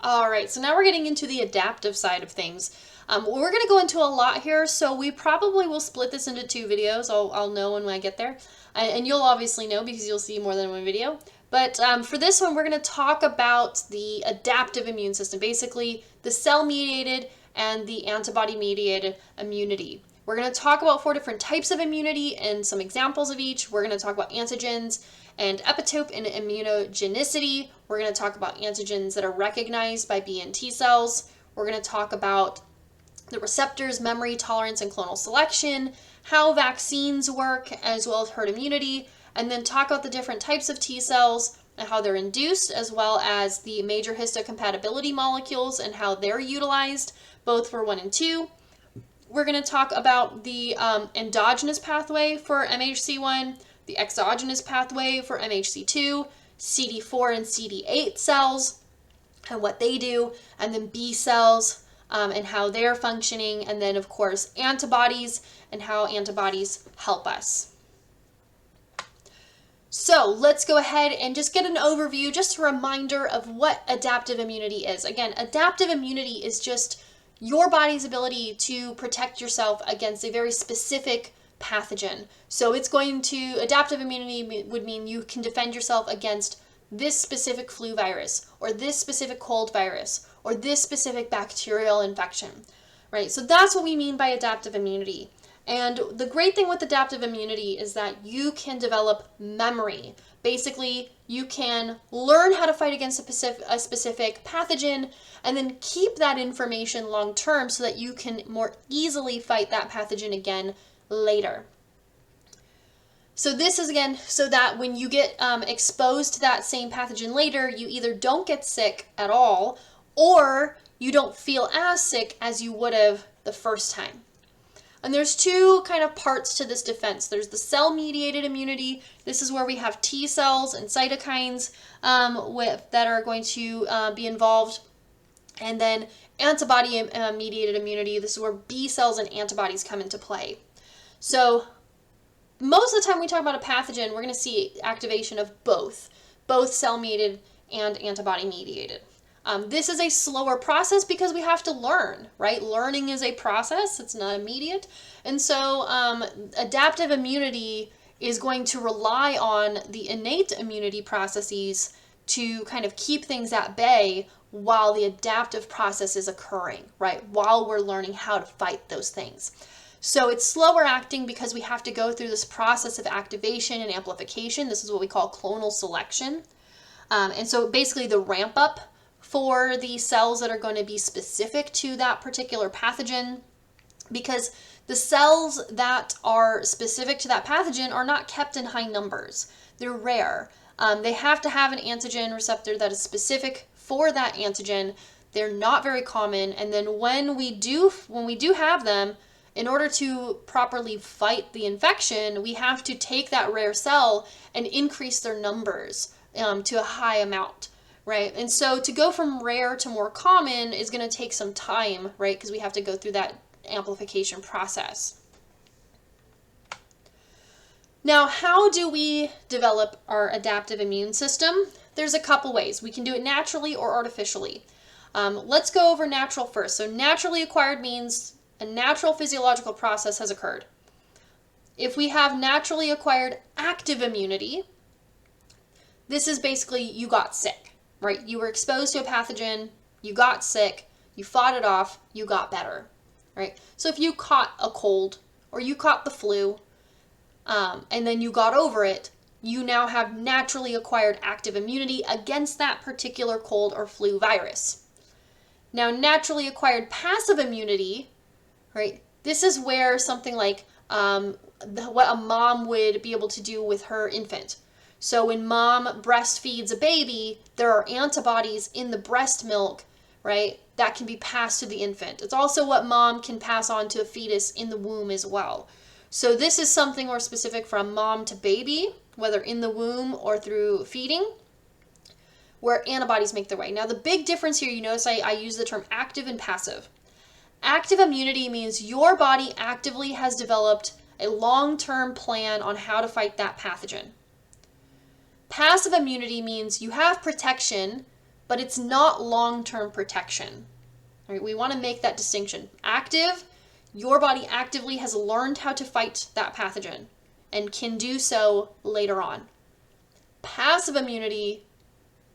All right, so now we're getting into the adaptive side of things. We're going to go into a lot here, so we probably will split this into 2 videos. I'll know when I get there, and you'll obviously know because you'll see more than one video. But for this one, we're going to talk about the adaptive immune system, basically the cell-mediated and the antibody-mediated immunity. We're going to talk about 4 different types of immunity and some examples of each. We're going to talk about antigens and epitope and immunogenicity. We're going to talk about antigens that are recognized by B and T cells. We're going to talk about the receptors, memory, tolerance, and clonal selection, how vaccines work, as well as herd immunity, and then talk about the different types of T cells and how they're induced, as well as the major histocompatibility molecules and how they're utilized, both for 1 and 2. We're going to talk about the endogenous pathway for MHC1, the exogenous pathway for MHC2, CD4 and CD8 cells and what they do, and then B cells and how they're functioning, and then of course antibodies and how antibodies help us. So let's go ahead and just get an overview, just a reminder of what adaptive immunity is. Again, adaptive immunity is just your body's ability to protect yourself against a very specific pathogen. So it's going to, adaptive immunity would mean you can defend yourself against this specific flu virus, or this specific cold virus, or this specific bacterial infection, right? So that's what we mean by adaptive immunity. And the great thing with adaptive immunity is that you can develop memory. Basically, you can learn how to fight against a specific pathogen and then keep that information long term so that you can more easily fight that pathogen again later. So this is again so that when you get exposed to that same pathogen later, you either don't get sick at all or you don't feel as sick as you would have the first time. And there's 2 kind of parts to this defense. There's the cell-mediated immunity. This is where we have T cells and cytokines that are going to be involved. And then antibody-mediated immunity. This is where B cells and antibodies come into play. So most of the time we talk about a pathogen, we're going to see activation of both cell-mediated and antibody-mediated. This is a slower process because we have to learn, right? Learning is a process, it's not immediate. And so adaptive immunity is going to rely on the innate immunity processes to kind of keep things at bay while the adaptive process is occurring, right? While we're learning how to fight those things. So it's slower acting because we have to go through this process of activation and amplification. This is what we call clonal selection. And so basically the ramp up for the cells that are going to be specific to that particular pathogen, because the cells that are specific to that pathogen are not kept in high numbers. They're rare. They have to have an antigen receptor that is specific for that antigen. They're not very common. And then when we do have them, in order to properly fight the infection, we have to take that rare cell and increase their numbers to a high amount. Right, and so to go from rare to more common is going to take some time, right, because we have to go through that amplification process. Now, how do we develop our adaptive immune system? There's a couple ways. We can do it naturally or artificially. Let's go over natural first. So naturally acquired means a natural physiological process has occurred. If we have naturally acquired active immunity, this is basically you got sick. Right? You were exposed to a pathogen, you got sick, you fought it off, you got better, right? So if you caught a cold or you caught the flu and then you got over it, you now have naturally acquired active immunity against that particular cold or flu virus. Now, naturally acquired passive immunity, right? This is where something like what a mom would be able to do with her infant. So when mom breastfeeds a baby, there are antibodies in the breast milk, right, that can be passed to the infant. It's also what mom can pass on to a fetus in the womb as well. So this is something more specific from mom to baby, whether in the womb or through feeding, where antibodies make their way. Now the big difference here, you notice I use the term active and passive. Active immunity means your body actively has developed a long-term plan on how to fight that pathogen. Passive immunity means you have protection, but it's not long-term protection. Right? We want to make that distinction. Active, your body actively has learned how to fight that pathogen and can do so later on. Passive immunity,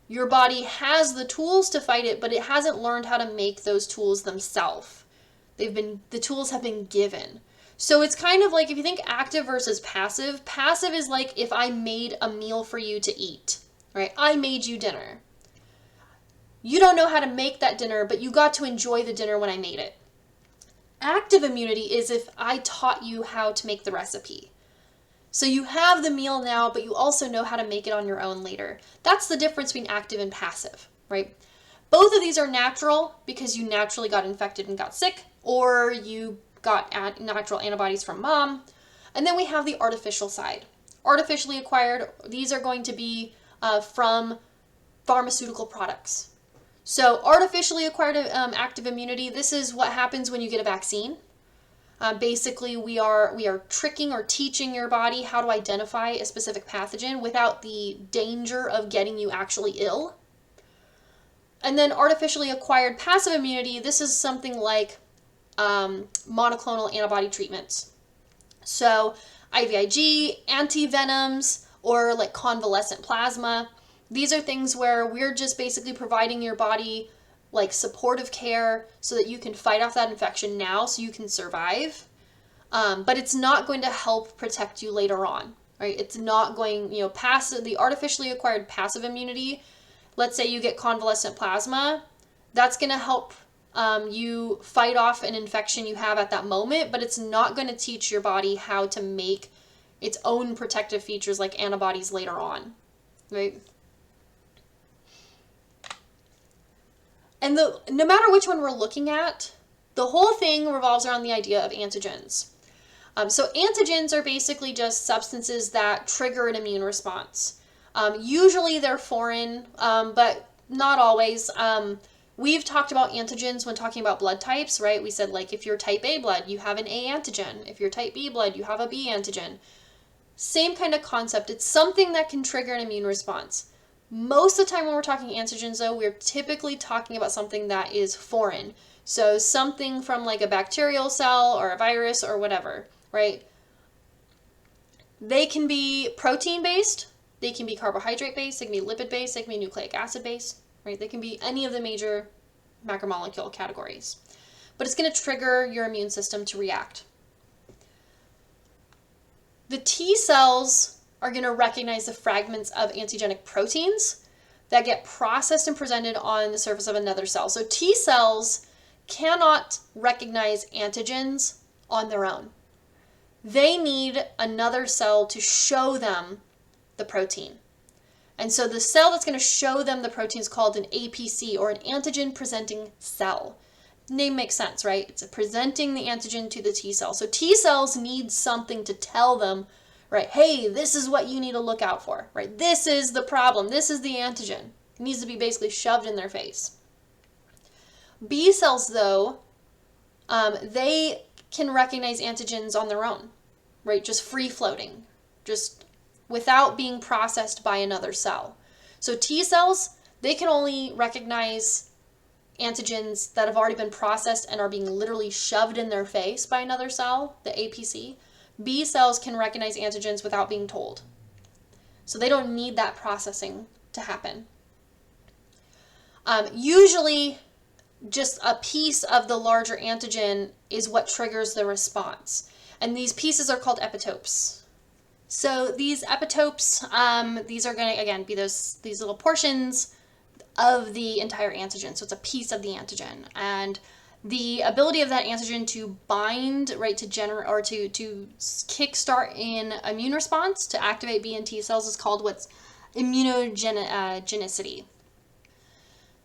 your body has the tools to fight it, but it hasn't learned how to make those tools themselves. The tools have been given. So it's kind of like, if you think active versus passive, passive is like if I made a meal for you to eat, right? I made you dinner. You don't know how to make that dinner, but you got to enjoy the dinner when I made it. Active immunity is if I taught you how to make the recipe. So you have the meal now, but you also know how to make it on your own later. That's the difference between active and passive, right? Both of these are natural because you naturally got infected and got sick, or you got natural antibodies from mom. And then we have the artificial side. Artificially acquired, these are going to be from pharmaceutical products. So artificially acquired active immunity, this is what happens when you get a vaccine. Basically, we are tricking or teaching your body how to identify a specific pathogen without the danger of getting you actually ill. And then artificially acquired passive immunity, this is something like monoclonal antibody treatments. So IVIG, antivenoms, or like convalescent plasma. These are things where we're just basically providing your body like supportive care so that you can fight off that infection now so you can survive. But it's not going to help protect you later on, right? It's not going, the artificially acquired passive immunity, let's say you get convalescent plasma, that's going to help you fight off an infection you have at that moment, but it's not going to teach your body how to make its own protective features like antibodies later on, right? And no matter which one we're looking at, the whole thing revolves around the idea of antigens. So antigens are basically just substances that trigger an immune response. Usually they're foreign, but not always. We've talked about antigens when talking about blood types, right? We said like if you're type A blood, you have an A antigen. If you're type B blood, you have a B antigen. Same kind of concept. It's something that can trigger an immune response. Most of the time when we're talking antigens, though, we're typically talking about something that is foreign. So something from like a bacterial cell or a virus or whatever, right? They can be protein-based, they can be carbohydrate-based, they can be lipid-based, they can be nucleic acid-based, right? They can be any of the major macromolecule categories. But it's going to trigger your immune system to react. The T cells are going to recognize the fragments of antigenic proteins that get processed and presented on the surface of another cell. So T cells cannot recognize antigens on their own. They need another cell to show them the protein. And so the cell that's going to show them the protein is called an APC, or an antigen presenting cell. Name makes sense, right? It's presenting the antigen to the T cell. So T cells need something to tell them, right? Hey, this is what you need to look out for, right? This is the problem. This is the antigen. It needs to be basically shoved in their face. B cells, though, they can recognize antigens on their own, right? Just free floating, just without being processed by another cell. So T cells, they can only recognize antigens that have already been processed and are being literally shoved in their face by another cell, the APC. B cells can recognize antigens without being told. So they don't need that processing to happen. Usually, just a piece of the larger antigen is what triggers the response. And these pieces are called epitopes. So these epitopes, these are going to, again, be these little portions of the entire antigen. So it's a piece of the antigen. And the ability of that antigen to bind, right, to generate or to kickstart an immune response, to activate B and T cells, is called what's immunogenicity.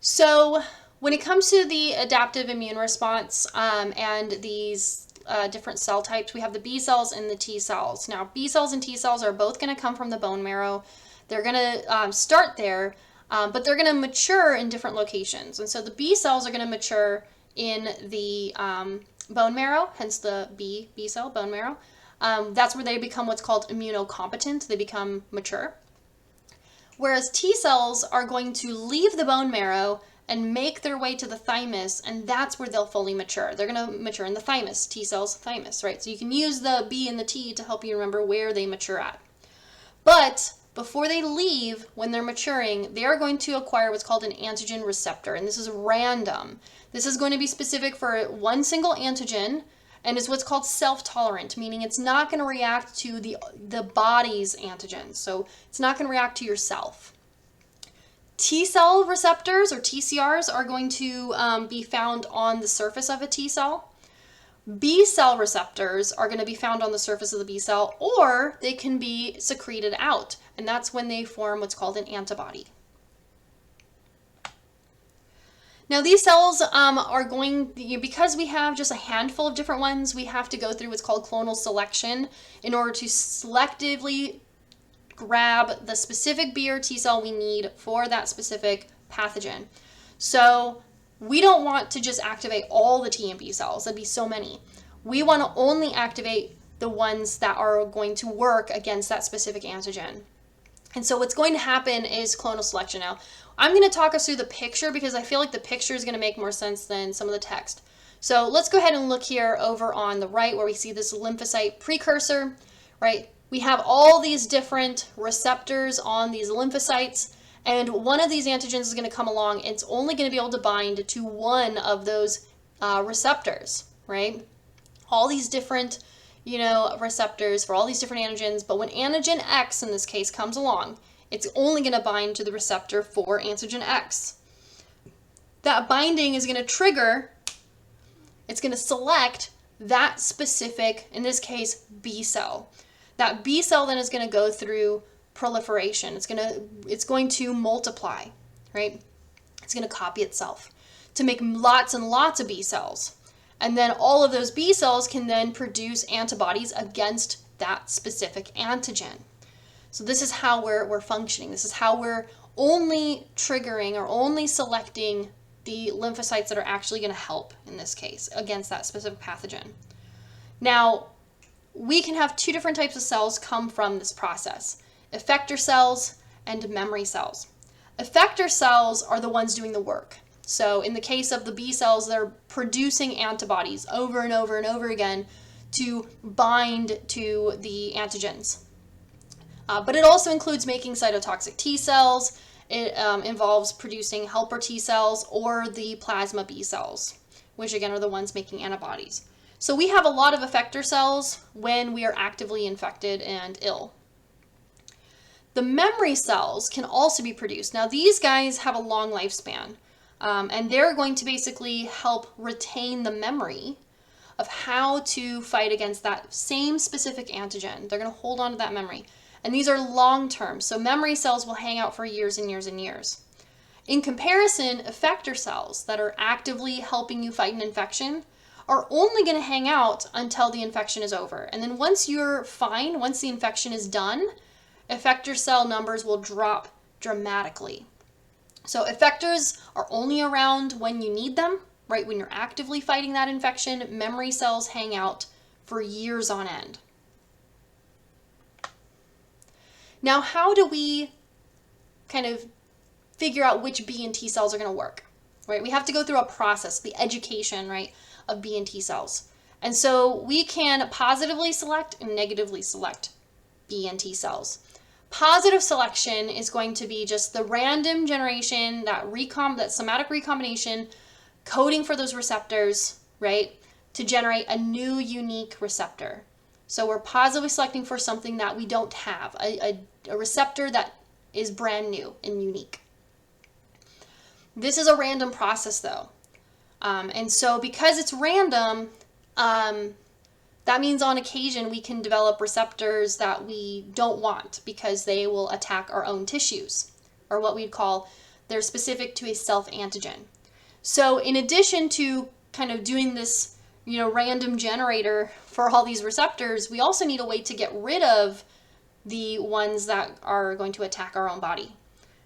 So when it comes to the adaptive immune response and these different cell types, we have the B cells and the T cells. Now, B cells and T cells are both going to come from the bone marrow. They're going to start there, but they're going to mature in different locations. And so the B cells are going to mature in the bone marrow, hence the B cell, bone marrow. That's where they become what's called immunocompetent. They become mature. Whereas T cells are going to leave the bone marrow and make their way to the thymus, and that's where they'll fully mature. They're going to mature in the thymus, T cells, thymus, right? So you can use the B and the T to help you remember where they mature at. But before they leave, when they're maturing, they are going to acquire what's called an antigen receptor, and this is random. This is going to be specific for one single antigen, and is what's called self-tolerant, meaning it's not going to react to the body's antigens. So it's not going to react to yourself. T cell receptors, or TCRs, are going to be found on the surface of a T cell. B cell receptors are going to be found on the surface of the B cell, or they can be secreted out, and that's when they form what's called an antibody. Now these cells are going, because we have just a handful of different ones, we have to go through what's called clonal selection in order to selectively grab the specific B or T cell we need for that specific pathogen. So we don't want to just activate all the T and B cells. That'd be so many. We want to only activate the ones that are going to work against that specific antigen. And so what's going to happen is clonal selection. Now, I'm going to talk us through the picture because I feel like the picture is going to make more sense than some of the text. So let's go ahead and look here over on the right where we see this lymphocyte precursor, right? We have all these different receptors on these lymphocytes, and one of these antigens is going to come along. It's only going to be able to bind to one of those receptors, right? All these different, receptors for all these different antigens, but when antigen X in this case comes along, it's only going to bind to the receptor for antigen X. That binding is going to trigger, it's going to select that specific, in this case, B cell. That B cell then is going to go through proliferation. It's going to multiply, right? It's going to copy itself to make lots and lots of B cells. And then all of those B cells can then produce antibodies against that specific antigen. So this is how we're functioning. This is how we're only triggering or only selecting the lymphocytes that are actually going to help in this case against that specific pathogen. Now, we can have two different types of cells come from this process: effector cells and memory cells. Effector cells are the ones doing the work. So in the case of the B cells, they're producing antibodies over and over and over again to bind to the antigens. But it also includes making cytotoxic T cells. It involves producing helper T cells or the plasma B cells, which again are the ones making antibodies. So we have a lot of effector cells when we are actively infected and ill. The memory cells can also be produced. Now these guys have a long lifespan, and they're going to basically help retain the memory of how to fight against that same specific antigen. They're going to hold on to that memory. And these are long-term, so memory cells will hang out for years and years and years. In comparison, effector cells that are actively helping you fight an infection are only going to hang out until the infection is over. And then once you're fine, once the infection is done, effector cell numbers will drop dramatically. So effectors are only around when you need them, right? When you're actively fighting that infection. Memory cells hang out for years on end. Now, how do we kind of figure out which B and T cells are going to work, right? We have to go through a process, the education, right, of B and T cells. And so we can positively select and negatively select B and T cells. Positive selection is going to be just the random generation, that somatic recombination, coding for those receptors, right, to generate a new unique receptor. So we're positively selecting for something that we don't have, a receptor that is brand new and unique. This is a random process though. And so because it's random, that means on occasion we can develop receptors that we don't want because they will attack our own tissues, or what we'd call they're specific to a self-antigen. So in addition to kind of doing this, random generator for all these receptors, we also need a way to get rid of the ones that are going to attack our own body.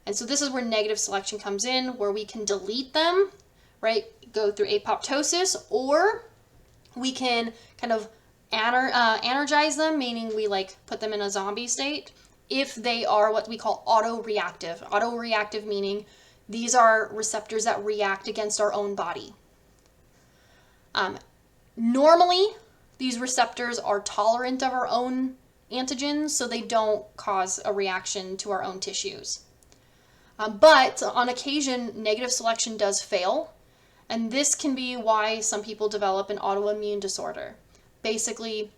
And so this is where negative selection comes in, where we can delete them, right? Go through apoptosis, or we can kind of energize them, meaning we put them in a zombie state, if they are what we call autoreactive. Autoreactive meaning these are receptors that react against our own body. Normally, these receptors are tolerant of our own antigens, so they don't cause a reaction to our own tissues. But on occasion, negative selection does fail, and this can be why some people develop an autoimmune disorder. Basically,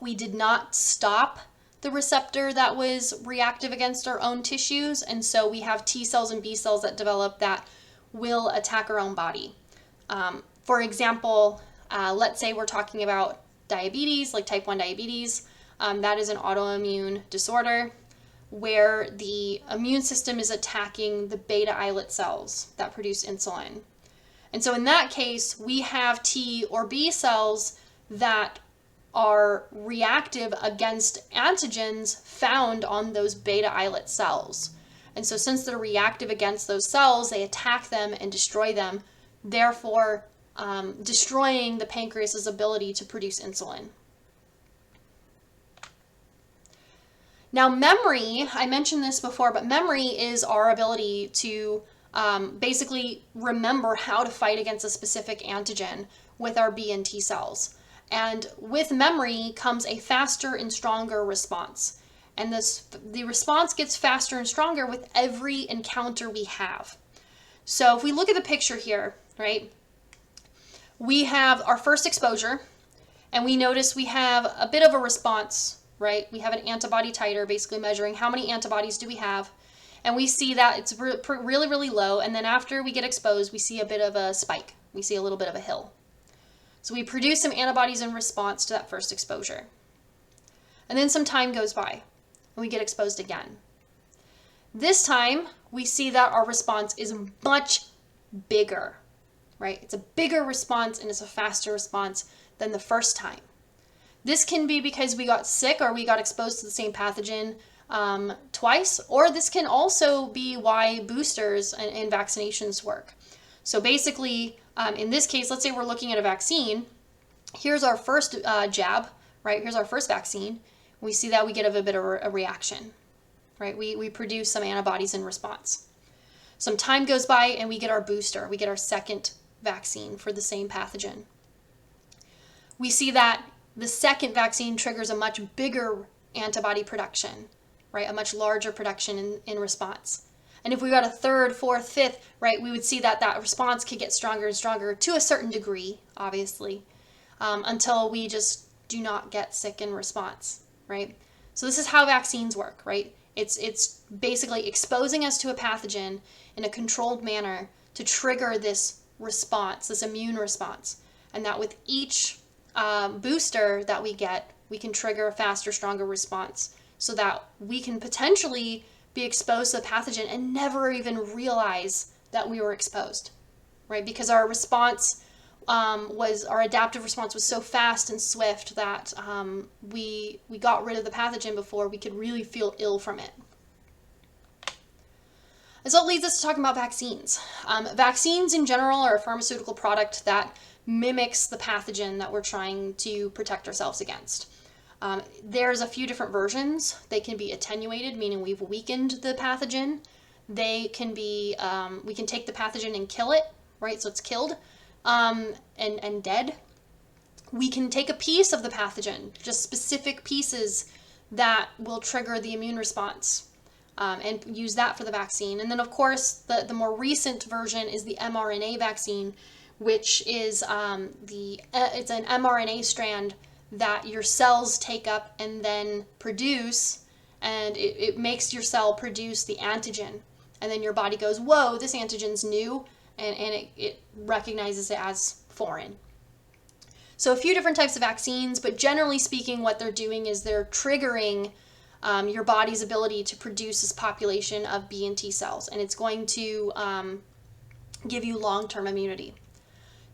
we did not stop the receptor that was reactive against our own tissues, and so we have T cells and B cells that develop that will attack our own body. For example, let's say we're talking about diabetes, like type 1 diabetes. That is an autoimmune disorder where the immune system is attacking the beta islet cells that produce insulin. And so in that case, we have T or B cells that are reactive against antigens found on those beta islet cells. And so since they're reactive against those cells, they attack them and destroy them, therefore destroying the pancreas's ability to produce insulin. Now memory, I mentioned this before, but memory is our ability to basically remember how to fight against a specific antigen with our B and T cells. And with memory comes a faster and stronger response. And the response gets faster and stronger with every encounter we have. So if we look at the picture here, right, we have our first exposure, and we notice we have a bit of a response, right? We have an antibody titer, basically measuring how many antibodies do we have. And we see that it's really, really low. And then after we get exposed, we see a bit of a spike. We see a little bit of a hill. So we produce some antibodies in response to that first exposure. And then some time goes by, and we get exposed again. This time, we see that our response is much bigger, right? It's a bigger response, and it's a faster response than the first time. This can be because we got sick or we got exposed to the same pathogen twice, or this can also be why boosters and vaccinations work. So basically, in this case, let's say we're looking at a vaccine. Here's our first jab, right? Here's our first vaccine. We see that we get a bit of a reaction, right? We produce some antibodies in response. Some time goes by and we get our booster. We get our second vaccine for the same pathogen. We see that the second vaccine triggers a much bigger antibody production, right? A much larger production in response. And if we got a third, fourth, fifth, right, we would see that that response could get stronger and stronger to a certain degree, obviously, until we just do not get sick in response, right? So this is how vaccines work, right? It's basically exposing us to a pathogen in a controlled manner to trigger this response, this immune response. And that with each booster that we get, we can trigger a faster, stronger response so that we can potentially be exposed to the pathogen and never even realize that we were exposed, right? Because our response our adaptive response was so fast and swift that we got rid of the pathogen before we could really feel ill from it. And so it leads us to talking about vaccines. Vaccines in general are a pharmaceutical product that mimics the pathogen that we're trying to protect ourselves against. There's a few different versions. They can be attenuated, meaning we've weakened the pathogen. They can be, we can take the pathogen and kill it, right? So it's killed and dead. We can take a piece of the pathogen, just specific pieces that will trigger the immune response, and use that for the vaccine. And then, of course, the more recent version is the mRNA vaccine, which is it's an mRNA strand that your cells take up and then produce, and it makes your cell produce the antigen. And then your body goes, whoa, this antigen's new, and it recognizes it as foreign. So a few different types of vaccines, but generally speaking, what they're doing is they're triggering your body's ability to produce this population of B and T cells, and it's going to give you long-term immunity.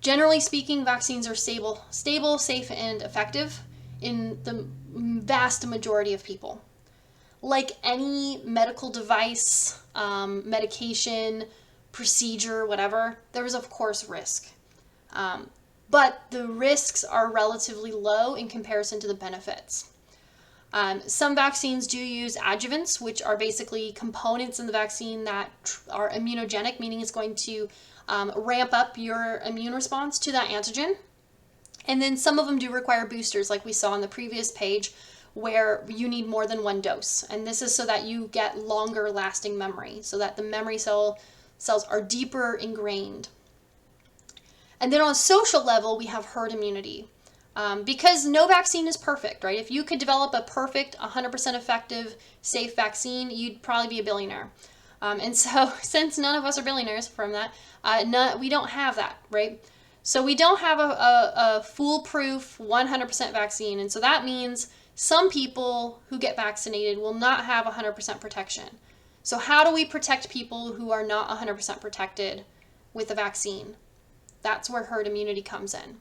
Generally speaking, vaccines are stable, safe, and effective in the vast majority of people. Like any medical device, medication, procedure, whatever, there is of course risk. But the risks are relatively low in comparison to the benefits. Some vaccines do use adjuvants, which are basically components in the vaccine that are immunogenic, meaning it's going to ramp up your immune response to that antigen. And then some of them do require boosters, like we saw on the previous page, where you need more than one dose. And this is so that you get longer lasting memory, so that the memory cells are deeper ingrained. And then on a social level, we have herd immunity. Because no vaccine is perfect, right? If you could develop a perfect, 100% effective, safe vaccine, you'd probably be a billionaire. And so since none of us are billionaires from that, we don't have that, right? So we don't have a foolproof 100% vaccine. And so that means some people who get vaccinated will not have 100% protection. So how do we protect people who are not 100% protected with the vaccine? That's where herd immunity comes in.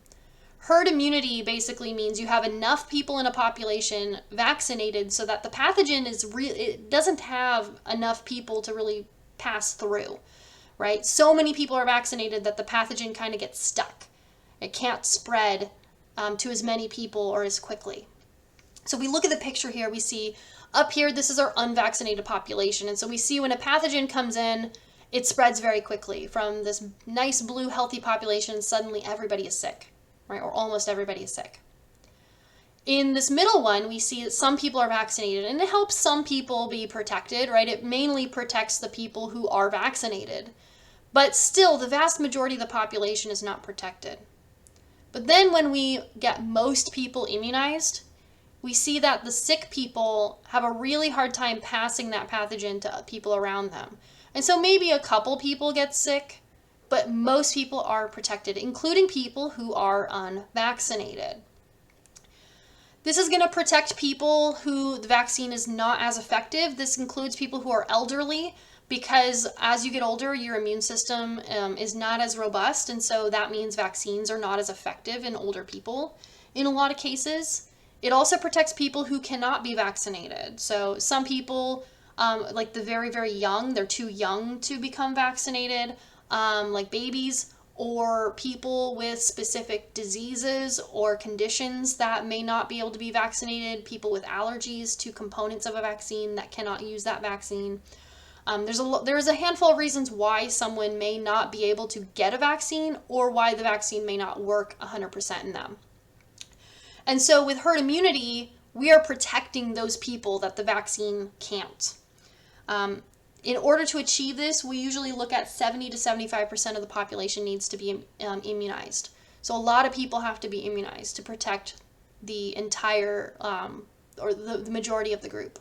Herd immunity basically means you have enough people in a population vaccinated so that the pathogen it doesn't have enough people to really pass through, right? So many people are vaccinated that the pathogen kind of gets stuck. It can't spread to as many people or as quickly. So we look at the picture here, we see up here, this is our unvaccinated population. And so we see when a pathogen comes in, it spreads very quickly from this nice blue healthy population. Suddenly everybody is sick. Right, or almost everybody is sick. In this middle one, we see that some people are vaccinated, and it helps some people be protected, right? It mainly protects the people who are vaccinated. But still, the vast majority of the population is not protected. But then when we get most people immunized, we see that the sick people have a really hard time passing that pathogen to people around them. And so maybe a couple people get sick, but most people are protected, including people who are unvaccinated. This is going to protect people who the vaccine is not as effective. This includes people who are elderly, because as you get older, your immune system is not as robust, and so that means vaccines are not as effective in older people in a lot of cases. It also protects people who cannot be vaccinated. So some people, like the very, very young, they're too young to become vaccinated. Like babies or people with specific diseases or conditions that may not be able to be vaccinated, people with allergies to components of a vaccine that cannot use that vaccine. There's a handful of reasons why someone may not be able to get a vaccine or why the vaccine may not work 100% in them. And so with herd immunity, we are protecting those people that the vaccine can't. In order to achieve this, we usually look at 70 to 75% of the population needs to be immunized. So a lot of people have to be immunized to protect the entire, or the majority of the group.